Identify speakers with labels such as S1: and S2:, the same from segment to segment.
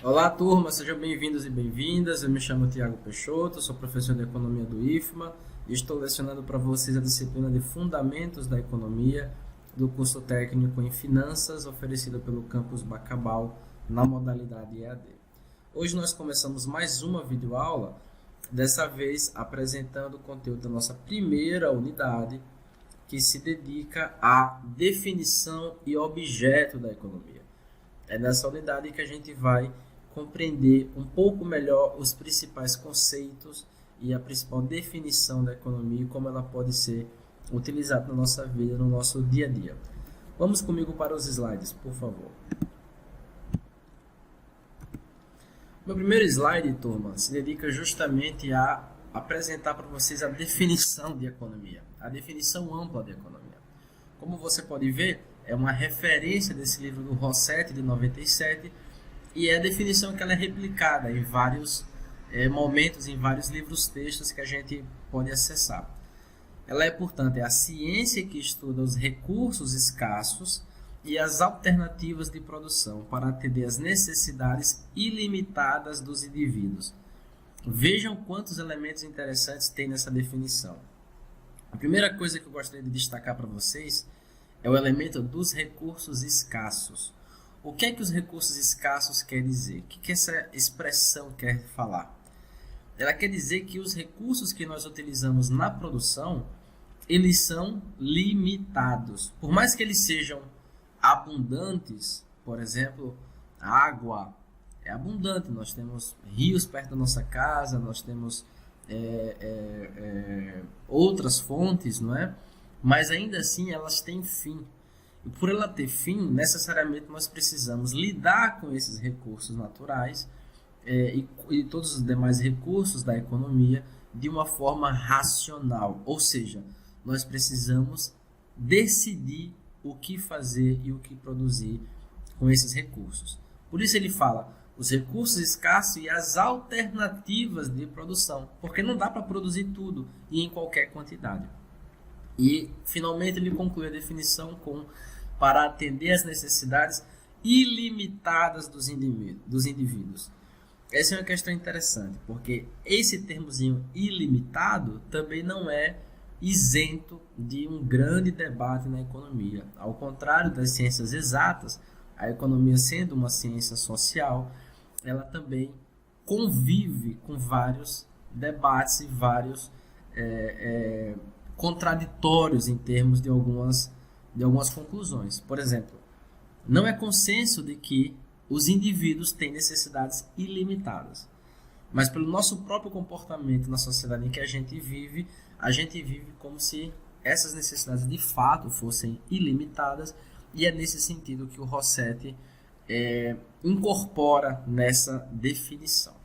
S1: Olá, turma, sejam bem-vindos e bem-vindas. Eu me chamo Tiago Peixoto, sou professor de Economia do IFMA e estou lecionando para vocês a disciplina de Fundamentos da Economia do curso técnico em Finanças, oferecido pelo Campus Bacabal, na modalidade EAD. Hoje nós começamos mais uma videoaula, dessa vez apresentando o conteúdo da nossa primeira unidade, que se dedica à definição e objeto da economia. É nessa unidade que a gente vai compreender um pouco melhor os principais conceitos e a principal definição da economia e como ela pode ser utilizada na nossa vida, no nosso dia a dia. Vamos comigo para os slides, por favor. Meu primeiro slide, turma, se dedica justamente a apresentar para vocês a definição de economia, a definição ampla de economia. Como você pode ver, é uma referência desse livro do Rossetti, de 97, e é a definição que ela é replicada em vários momentos, em vários livros textos que a gente pode acessar. Ela é, portanto, a ciência que estuda os recursos escassos e as alternativas de produção para atender às necessidades ilimitadas dos indivíduos. Vejam quantos elementos interessantes tem nessa definição. A primeira coisa que eu gostaria de destacar para vocês é o elemento dos recursos escassos. O que é que os recursos escassos quer dizer? O que essa expressão quer falar? Ela quer dizer que os recursos que nós utilizamos na produção, eles são limitados. Por mais que eles sejam abundantes, por exemplo, a água é abundante, nós temos rios perto da nossa casa, nós temos outras fontes, não é? Mas ainda assim elas têm fim. E por ela ter fim, necessariamente nós precisamos lidar com esses recursos naturais e todos os demais recursos da economia de uma forma racional. Ou seja, nós precisamos decidir o que fazer e o que produzir com esses recursos. Por isso ele fala os recursos escassos e as alternativas de produção, porque não dá para produzir tudo e em qualquer quantidade. E, finalmente, ele conclui a definição com para atender às necessidades ilimitadas dos indivíduos. Essa é uma questão interessante, porque esse termozinho ilimitado também não é isento de um grande debate na economia. Ao contrário das ciências exatas, a economia, sendo uma ciência social, ela também convive com vários debates e vários contraditórios em termos de algumas conclusões. Por exemplo, não é consenso de que os indivíduos têm necessidades ilimitadas, mas pelo nosso próprio comportamento na sociedade em que a gente vive como se essas necessidades de fato fossem ilimitadas, e é nesse sentido que o Rossetti incorpora nessa definição.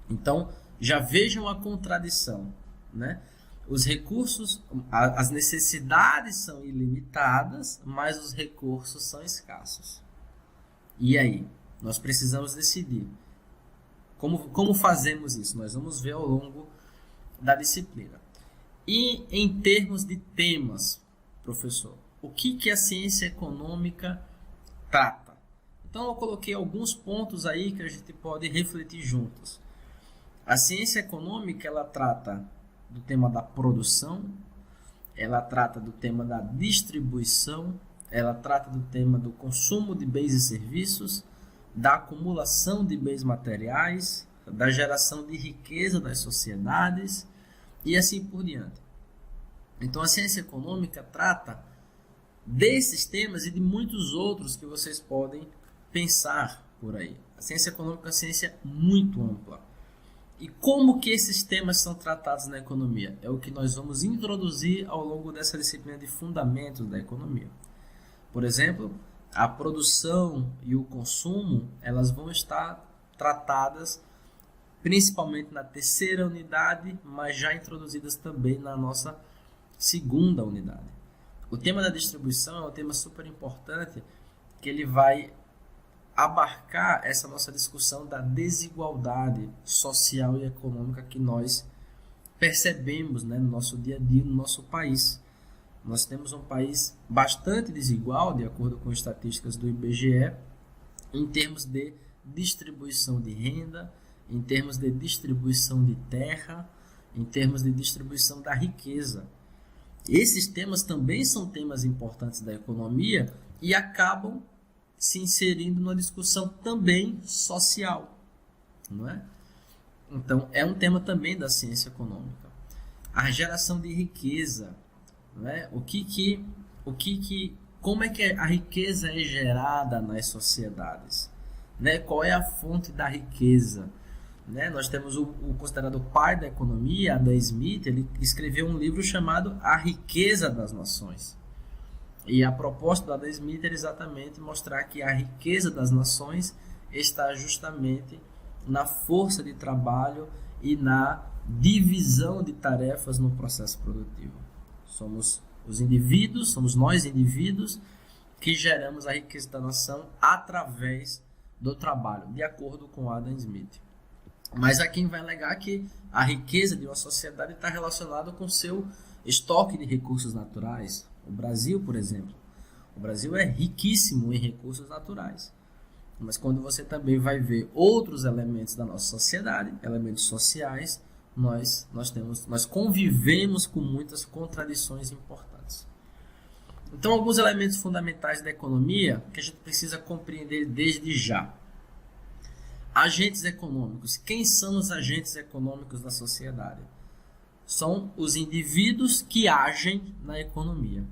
S1: Então, já vejam a contradição, né? Os recursos, as necessidades são ilimitadas, mas os recursos são escassos. E aí? Nós precisamos decidir. Como fazemos isso? Nós vamos ver ao longo da disciplina. E em termos de temas, professor, o que a ciência econômica trata? Então eu coloquei alguns pontos aí que a gente pode refletir juntos. A ciência econômica, ela trata do tema da produção, ela trata do tema da distribuição, ela trata do tema do consumo de bens e serviços, da acumulação de bens materiais, da geração de riqueza das sociedades e assim por diante. Então a ciência econômica trata desses temas e de muitos outros que vocês podem pensar por aí. A ciência econômica é uma ciência muito ampla. E como que esses temas são tratados na economia? É o que nós vamos introduzir ao longo dessa disciplina de fundamentos da economia. Por exemplo, a produção e o consumo, elas vão estar tratadas principalmente na terceira unidade, mas já introduzidas também na nossa segunda unidade. O tema da distribuição é um tema super importante, que ele vai abarcar essa nossa discussão da desigualdade social e econômica que nós percebemos, né, no nosso dia a dia, no nosso país. Nós temos um país bastante desigual, de acordo com estatísticas do IBGE, em termos de distribuição de renda, em termos de distribuição de terra, em termos de distribuição da riqueza. Esses temas também são temas importantes da economia e acabam se inserindo numa discussão também social, não é? Então, é um tema também da ciência econômica. A geração de riqueza, não é? Como é que a riqueza é gerada nas sociedades? Né? Qual é a fonte da riqueza? Né? Nós temos o considerado pai da economia, Adam Smith. Ele escreveu um livro chamado A Riqueza das Nações. E a proposta do Adam Smith era exatamente mostrar que a riqueza das nações está justamente na força de trabalho e na divisão de tarefas no processo produtivo. Somos nós indivíduos que geramos a riqueza da nação através do trabalho, de acordo com Adam Smith. Mas há quem vai alegar que a riqueza de uma sociedade está relacionada com seu estoque de recursos naturais. O Brasil, por exemplo, o Brasil é riquíssimo em recursos naturais. Mas quando você também vai ver outros elementos da nossa sociedade, elementos sociais, nós convivemos com muitas contradições importantes. Então, alguns elementos fundamentais da economia que a gente precisa compreender desde já. Agentes econômicos. Quem são os agentes econômicos da sociedade? São os indivíduos que agem na economia.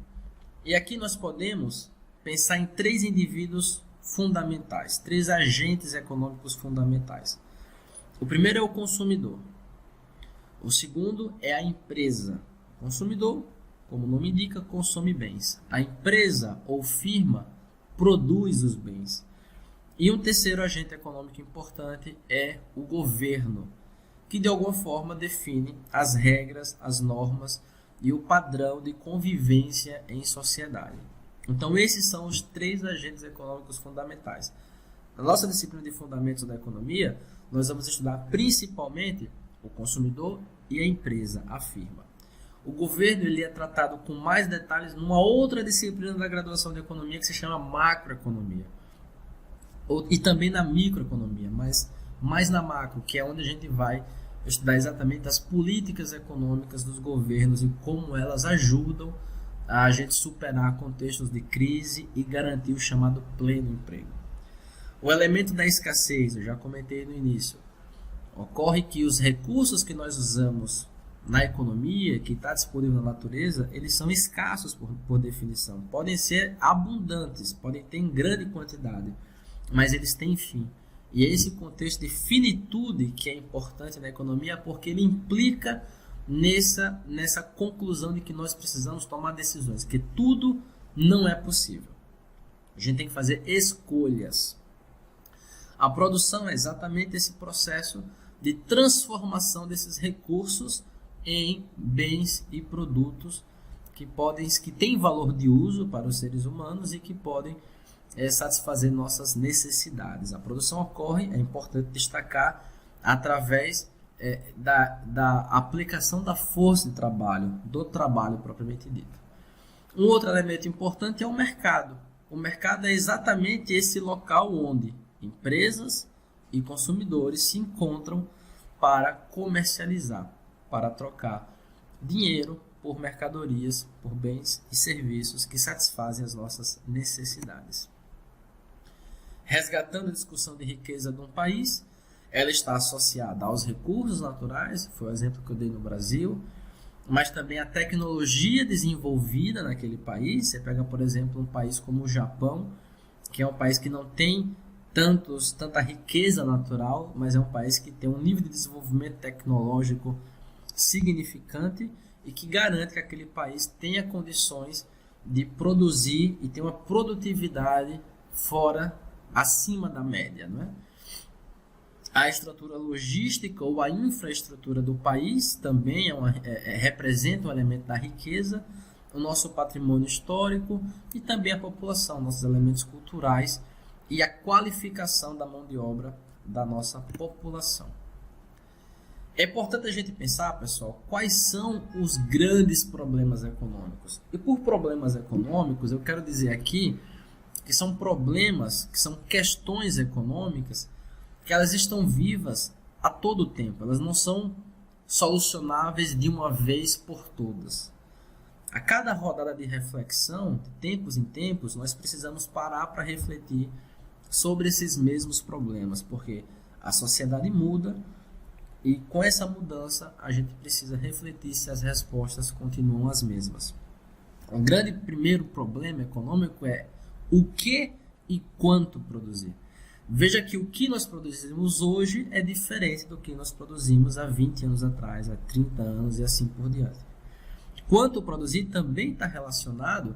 S1: E aqui nós podemos pensar em três indivíduos fundamentais, três agentes econômicos fundamentais. O primeiro é o consumidor. O segundo é a empresa. O consumidor, como o nome indica, consome bens. A empresa ou firma produz os bens. E um terceiro agente econômico importante é o governo, que de alguma forma define as regras, as normas e o padrão de convivência em sociedade. Então esses são os três agentes econômicos fundamentais. Na nossa disciplina de fundamentos da economia, nós vamos estudar principalmente o consumidor e a empresa, a firma. O governo ele é tratado com mais detalhes numa outra disciplina da graduação de economia que se chama macroeconomia. E também na microeconomia, mas mais na macro, que é onde a gente vai estudar exatamente as políticas econômicas dos governos e como elas ajudam a gente superar contextos de crise e garantir o chamado pleno emprego. O elemento da escassez, eu já comentei no início. Ocorre que os recursos que nós usamos na economia, que está disponível na natureza, eles são escassos por definição. Podem ser abundantes, podem ter em grande quantidade, mas eles têm fim. E é esse contexto de finitude que é importante na economia, porque ele implica nessa conclusão de que nós precisamos tomar decisões, que tudo não é possível. A gente tem que fazer escolhas. A produção é exatamente esse processo de transformação desses recursos em bens e produtos que têm valor de uso para os seres humanos e que podem satisfazer nossas necessidades. A produção ocorre, é importante destacar, através da aplicação da força de trabalho, do trabalho propriamente dito. Um outro elemento importante é o mercado. O mercado é exatamente esse local onde empresas e consumidores se encontram para comercializar, para trocar dinheiro por mercadorias, por bens e serviços que satisfazem as nossas necessidades. Resgatando a discussão de riqueza de um país, ela está associada aos recursos naturais, foi o exemplo que eu dei no Brasil, mas também a tecnologia desenvolvida naquele país. Você pega, por exemplo, um país como o Japão, que é um país que não tem tanta riqueza natural, mas é um país que tem um nível de desenvolvimento tecnológico significante e que garante que aquele país tenha condições de produzir e ter uma produtividade acima da média, não é? A estrutura logística ou a infraestrutura do país também representa um elemento da riqueza, o nosso patrimônio histórico e também a população, nossos elementos culturais e a qualificação da mão de obra da nossa população. É importante a gente pensar, pessoal, quais são os grandes problemas econômicos. E por problemas econômicos, eu quero dizer aqui que são problemas, que são questões econômicas que elas estão vivas a todo tempo, elas não são solucionáveis de uma vez por todas. A cada rodada de reflexão, de tempos em tempos, nós precisamos parar para refletir sobre esses mesmos problemas, porque a sociedade muda e com essa mudança a gente precisa refletir se as respostas continuam as mesmas. Um grande primeiro problema econômico é o que e quanto produzir. Veja que o que nós produzimos hoje é diferente do que nós produzimos há 20 anos atrás, há 30 anos e assim por diante. Quanto produzir também está relacionado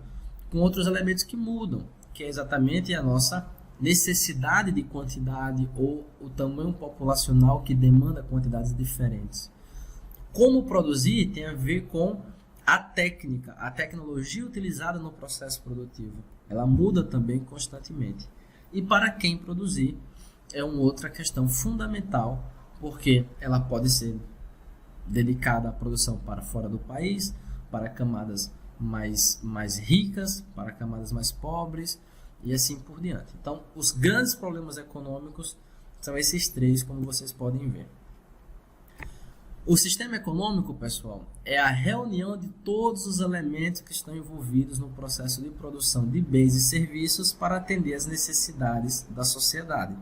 S1: com outros elementos que mudam, que é exatamente a nossa necessidade de quantidade ou o tamanho populacional que demanda quantidades diferentes. Como produzir tem a ver com a técnica, a tecnologia utilizada no processo produtivo. Ela muda também constantemente. E para quem produzir é uma outra questão fundamental, porque ela pode ser dedicada à produção para fora do país, para camadas mais ricas, para camadas mais pobres e assim por diante. Então, os grandes problemas econômicos são esses três, como vocês podem ver. O sistema econômico, pessoal, é a reunião de todos os elementos que estão envolvidos no processo de produção de bens e serviços para atender às necessidades da sociedade.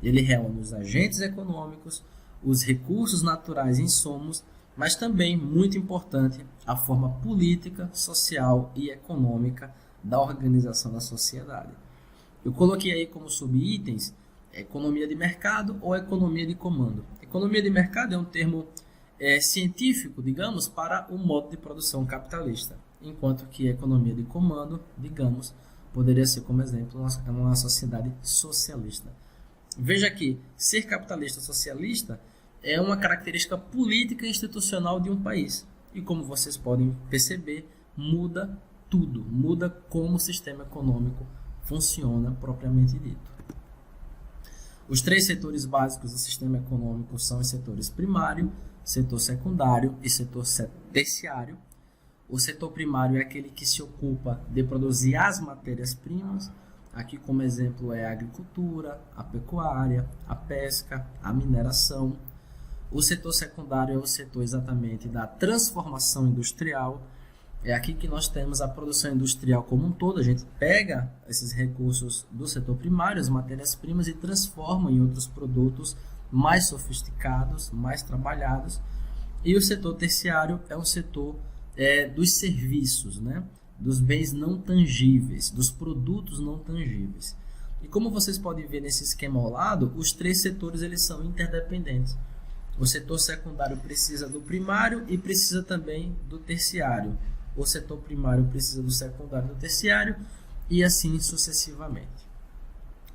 S1: Ele reúne os agentes econômicos, os recursos naturais e insumos, mas também, muito importante, a forma política, social e econômica da organização da sociedade. Eu coloquei aí como subitens economia de mercado ou economia de comando. Economia de mercado é um termo científico, digamos, para o modo de produção capitalista, enquanto que a economia de comando, digamos, poderia ser como exemplo uma sociedade socialista. Veja que ser capitalista socialista é uma característica política e institucional de um país. E como vocês podem perceber, muda tudo, muda como o sistema econômico funciona propriamente dito. Os três setores básicos do sistema econômico são os setores primário, setor secundário e setor terciário. O setor primário é aquele que se ocupa de produzir as matérias-primas. Aqui como exemplo é a agricultura, a pecuária, a pesca, a mineração. O setor secundário é o setor exatamente da transformação industrial. É aqui que nós temos a produção industrial como um todo. A gente pega esses recursos do setor primário, as matérias-primas, e transforma em outros produtos mais sofisticados, mais trabalhados. E o setor terciário é o setor dos serviços, né? Dos bens não tangíveis, dos produtos não tangíveis. E como vocês podem ver nesse esquema ao lado, os três setores eles são interdependentes. O setor secundário precisa do primário e precisa também do terciário. O setor primário precisa do secundário e do terciário e assim sucessivamente.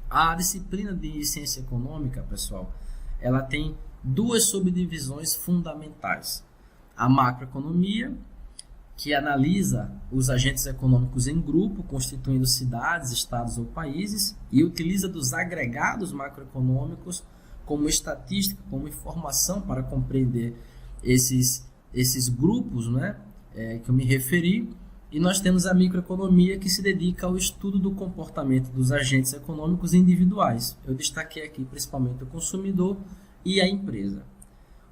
S1: A disciplina de ciência econômica, pessoal, ela tem duas subdivisões fundamentais. A macroeconomia, que analisa os agentes econômicos em grupo, constituindo cidades, estados ou países, e utiliza dos agregados macroeconômicos como estatística, como informação para compreender esses grupos, né, que eu me referi. E nós temos a microeconomia, que se dedica ao estudo do comportamento dos agentes econômicos individuais. Eu destaquei aqui principalmente o consumidor e a empresa.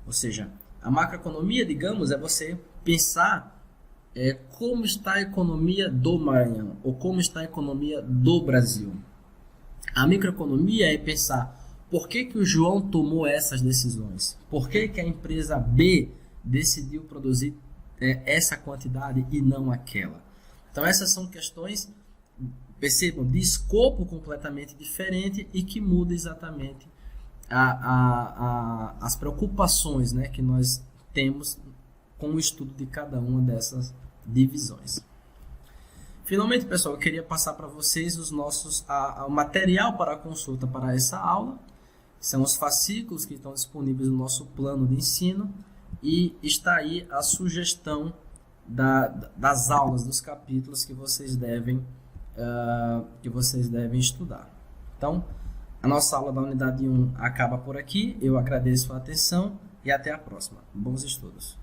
S1: Ou seja, a macroeconomia, digamos, é você pensar como está a economia do Maranhão ou como está a economia do Brasil. A microeconomia é pensar por que o João tomou essas decisões, por que a empresa B decidiu produzir essa quantidade e não aquela. Então essas são questões, percebam, de escopo completamente diferente e que muda exatamente as preocupações, né, que nós temos com o estudo de cada uma dessas divisões. Finalmente, pessoal, eu queria passar para vocês o material para a consulta para essa aula. São os fascículos que estão disponíveis no nosso plano de ensino. E está aí a sugestão das aulas, dos capítulos que vocês devem estudar. Então, a nossa aula da unidade 1 acaba por aqui. Eu agradeço a atenção e até a próxima. Bons estudos!